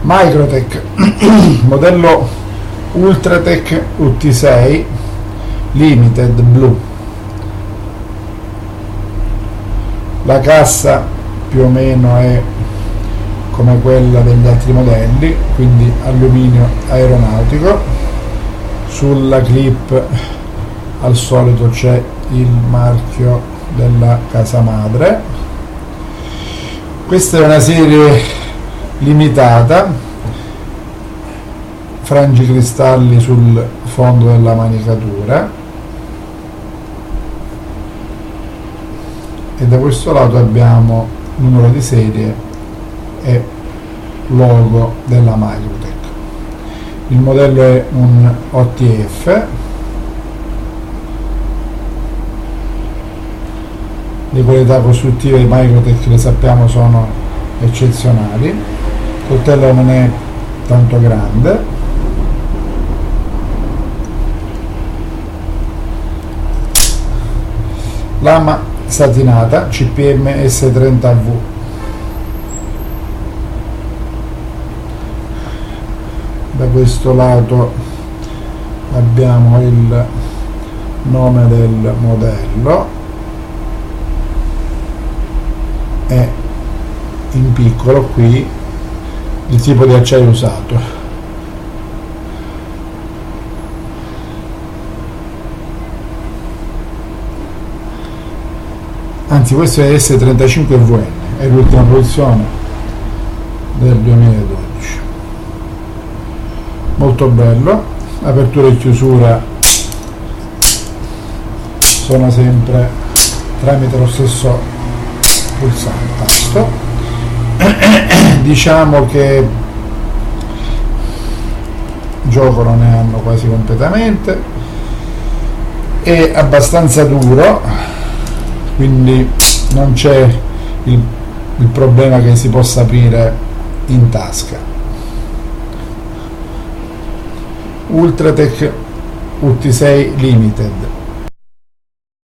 Microtech modello Ultratech UT6 Limited blu. La cassa più o meno è come quella degli altri modelli, quindi alluminio aeronautico. Sulla clip al solito c'è il marchio della casa madre. Questa è una serie limitata, frangicristalli sul fondo della manicatura, e da questo lato abbiamo numero di serie e logo della Microtech. Il modello è un OTF. Le qualità costruttive di Microtech, le sappiamo, sono eccezionali. Il coltello non è tanto grande, lama satinata CPM S30V. Da questo lato abbiamo il nome del modello e in piccolo qui il tipo di acciaio usato. Anzi, questo è S35VN, è l'ultima produzione del 2012. Molto bello, apertura e chiusura sono sempre tramite lo stesso pulsante tasto. Diciamo che gioco non ne hanno quasi completamente, è abbastanza duro, quindi non c'è il problema che si possa aprire in tasca. Ultratech UT6 Limited